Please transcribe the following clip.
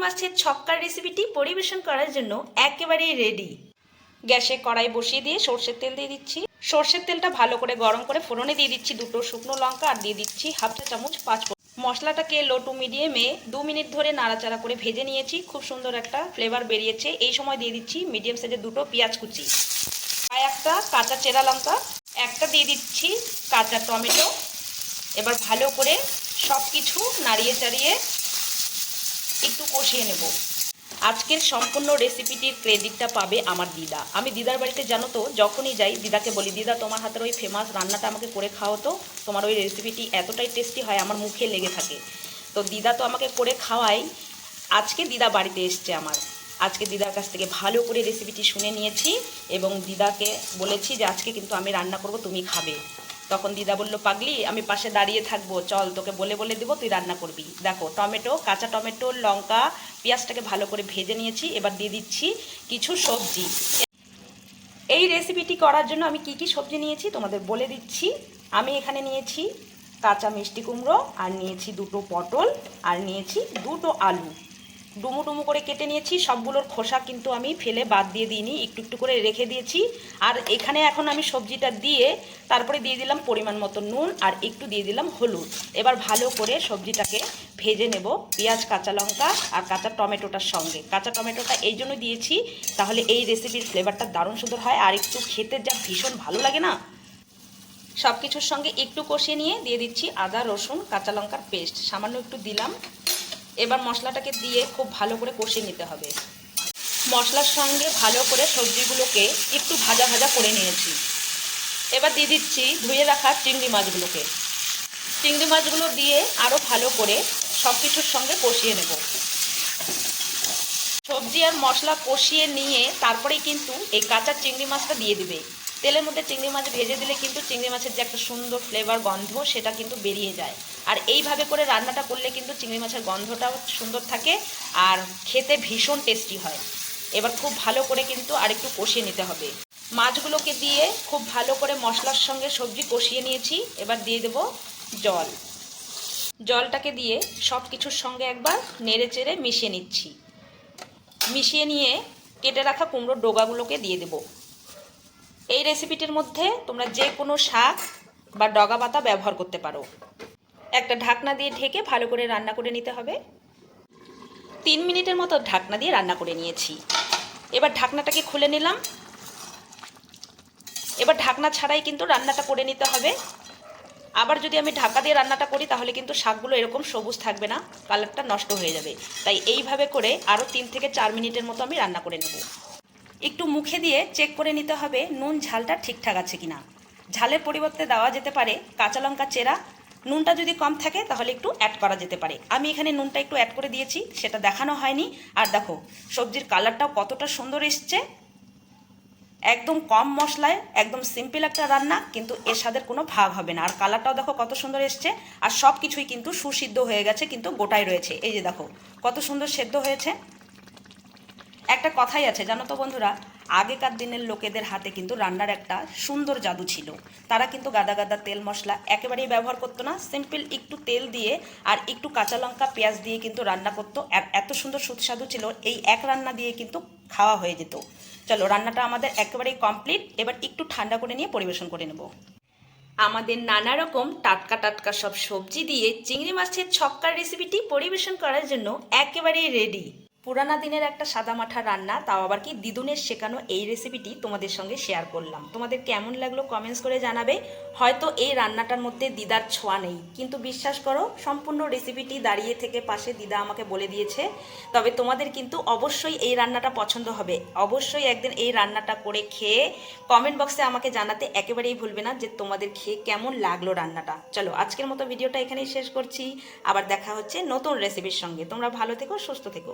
মাছের ছক্কার রেসিপিটি পরিবেশন করার জন্য একেবারেই রেডি। গ্যাসে কড়াই বসিয়ে দিয়ে সর্ষের তেল দিয়ে দিচ্ছি। সর্ষের তেলটা ভালো করে গরম করে ফোড়নে দিয়ে দিচ্ছি দুটো শুকনো লঙ্কা আর দিয়ে দিচ্ছি হাফ চা চামচ পাঁচফোড়ন। মশলাটাকে লো টু মিডিয়ামে 2 মিনিট ধরে নাড়াচাড়া করে ভেজে নিয়েছি। খুব সুন্দর একটা ফ্লেভার বেরিয়েছে। এই সময় দিয়ে দিচ্ছি মিডিয়াম সাইজের দুটো পেঁয়াজ কুচি, আর একটা কাঁচা চেরা লঙ্কা, একটা দিয়ে দিচ্ছি কাঁচা টমেটো। এবার ভালো করে সব কিছু নাড়িয়ে চাড়িয়ে একটু কষিয়ে নেব। আজকের সম্পূর্ণ রেসিপিটির ক্রেডিটটা পাবে আমার দিদা। আমি দিদার বাড়িতে জানো তো যখনই যাই দিদাকে বলি, দিদা তোমার হাতের ওই ফেমাস রান্নাটা আমাকে করে খাও তো, তোমার ওই রেসিপিটি এতটাই টেস্টি হয় আমার মুখে লেগে থাকে। তো দিদা তো আমাকে করে খাওয়াই। আজকে দিদা বাড়িতে এসছে আমার, আজকে দিদার কাছ থেকে ভালো করে রেসিপিটি শুনে নিয়েছি এবং দিদাকে বলেছি যে আজকে কিন্তু আমি রান্না করব, তুমি খাবে। তখন দিদা বলল, পাগলি আমি পাশে দাঁড়িয়ে থাকবো, চল তোকে বলে বলে দেবো, তুই রান্না করবি। দেখো টমেটো, কাঁচা টমেটো, লঙ্কা, পেঁয়াজটাকে ভালো করে ভেজে নিয়েছি। এবার দিয়ে দিচ্ছি কিছু সবজি। এই রেসিপিটি করার জন্য আমি কি কি সবজি নিয়েছি তোমাদের বলে দিচ্ছি। আমি এখানে নিয়েছি কাঁচা মিষ্টি কুমড়ো, আর নিয়েছি দুটো পটল, আর নিয়েছি দুটো আলু। ডুমো ডুমো করে কেটে নিয়েছি। সবগুলোর খোসা কিন্তু আমি ফেলে বাদ দিয়ে দিইনি, একটু একটু করে রেখে দিয়েছি। আর এখানে এখন আমি সবজিটা দিয়ে তারপরে দিয়ে দিলাম পরিমাণ মতো নুন আর একটু দিয়ে দিলাম হলুদ। এবার ভালো করে সবজিটাকে ভেজে নেব পেঁয়াজ, কাঁচা লঙ্কা আর কাঁচা টমেটোটার সঙ্গে। কাঁচা টমেটোটা এই জন্য দিয়েছি, তাহলে এই রেসিপির ফ্লেভারটা দারুণ সুন্দর হয় আর একটু খেতে যা ভীষণ ভালো লাগে না। সব কিছুর সঙ্গে একটু কষিয়ে নিয়ে দিয়ে দিচ্ছি আদা, রসুন, কাঁচা লঙ্কার পেস্ট, সামান্য একটু দিলাম। এবার মশলাটাকে দিয়ে খুব ভালো করে কষিয়ে নিতে হবে। মশলার সঙ্গে ভালো করে সবজিগুলোকে একটু ভাজা ভাজা করে নিয়েছি। এবার দিয়ে দিচ্ছি ধুয়ে রাখা চিংড়ি মাছগুলোকে। চিংড়ি মাছগুলো দিয়ে আরও ভালো করে সব কিছুর সঙ্গে কষিয়ে নেব। সবজি আর মশলা কষিয়ে নিয়ে তারপরেই কিন্তু এই কাঁচা চিংড়ি মাছটা দিয়ে দিবে। তেলের মধ্যে চিংড়ি মাছ ভেজে দিলে কিন্তু চিংড়ি মাছের যে একটা সুন্দর ফ্লেভার গন্ধ সেটা কিন্তু বেরিয়ে যায়। আর এইভাবে করে রান্নাটা করলে কিন্তু চিংড়ি মাছের গন্ধটাও সুন্দর থাকে আর খেতে ভীষণ টেস্টি হয়। এবার খুব ভালো করে কিন্তু আরেকটু কষিয়ে নিতে হবে। মাছগুলোকে দিয়ে খুব ভালো করে মশলার সঙ্গে সবজি কষিয়ে নিয়েছি। এবার দিয়ে দেব জল। জলটাকে দিয়ে সব কিছুর সঙ্গে একবার নেড়ে চেড়ে মিশিয়ে নিচ্ছি। মিশিয়ে নিয়ে কেটে রাখা কুমড়োর ডগাগুলোকে দিয়ে দেব। এই রেসিপিটির মধ্যে তোমরা যে কোনো শাক বা ডগা পাতা ব্যবহার করতে পারো। একটা ঢাকনা দিয়ে ঢেকে ভালো করে রান্না করে নিতে হবে। 3 মিনিটের মতো ঢাকনা দিয়ে রান্না করে নিয়েছি। এবার ঢাকনাটাকে খুলে নিলাম। এবার ঢাকনা ছাড়াই কিন্তু রান্নাটা করে নিতে হবে। আবার যদি আমি ঢাকা দিয়ে রান্নাটা করি তাহলে কিন্তু শাকগুলো এরকম সবুজ থাকবে না, কালারটা নষ্ট হয়ে যাবে। তাই এইভাবে করে আরও 3 থেকে 4 মিনিটের মতো আমি রান্না করে নেব। একটু মুখে দিয়ে চেক করে নিতে হবে নুন ঝালটা ঠিকঠাক আছে কিনা। ঝালের পরিবর্তে দেওয়া যেতে পারে কাঁচা লঙ্কা চেরা। নুনটা যদি কম থাকে তাহলে একটু অ্যাড করা যেতে পারে। আমি এখানে নুনটা একটু অ্যাড করে দিয়েছি, সেটা দেখানো হয়নি। আর দেখো সবজির কালারটাও কতটা সুন্দর এসছে। একদম কম মশলায় একদম সিম্পল একটা রান্না, কিন্তু এর স্বাদের কোনো ভাগ হবে না। আর কালারটাও দেখো কত সুন্দর এসছে। আর সব কিছুই কিন্তু সুসিদ্ধ হয়ে গেছে, কিন্তু গোটায় রয়েছে। এই যে দেখো কত সুন্দর সেদ্ধ হয়েছে। একটা কথাই আছে জানো তো বন্ধুরা, আগেকার দিনের লোকেদের হাতে কিন্তু রান্নার একটা সুন্দর জাদু ছিল। তারা কিন্তু গাদা গাদা তেল মশলা একেবারেই ব্যবহার করতো না। সিম্পল একটু তেল দিয়ে আর একটু কাঁচা লঙ্কা পেঁয়াজ দিয়ে কিন্তু রান্না করতো। আর এত সুন্দর সুস্বাদু ছিল, এই এক রান্না দিয়ে কিন্তু খাওয়া হয়ে যেত। চলো রান্নাটা আমাদের একেবারেই কমপ্লিট। এবার একটু ঠান্ডা করে নিয়ে পরিবেশন করে নেব। আমাদের নানা রকম টাটকা টাটকা সব সবজি দিয়ে চিংড়ি মাছের ছক্কার রেসিপিটি পরিবেশন করার জন্য একেবারেই রেডি। পুরানা দিনের একটা সাদামাঠা রান্না, তাও আবার কি দিদুনের শেখানো এই রেসিপিটি তোমাদের সঙ্গে শেয়ার করলাম। তোমাদের কেমন লাগলো কমেন্টস করে জানাবে। হয়তো এই রান্নাটার মধ্যে দিদার ছোঁয়া নেই, কিন্তু বিশ্বাস করো সম্পূর্ণ রেসিপিটি দাঁড়িয়ে থেকে পাশে দিদা আমাকে বলে দিয়েছে। তবে তোমাদের কিন্তু অবশ্যই এই রান্নাটা পছন্দ হবে। অবশ্যই একদিন এই রান্নাটা করে খেয়ে কমেন্ট বক্সে আমাকে জানাতে একেবারেই ভুলবে না যে তোমাদের খেয়ে কেমন লাগলো রান্নাটা। চলো আজকের মতো ভিডিওটা এখানেই শেষ করছি। আবার দেখা হচ্ছে নতুন রেসিপির সঙ্গে। তোমরা ভালো থেকো, সুস্থ থেকো।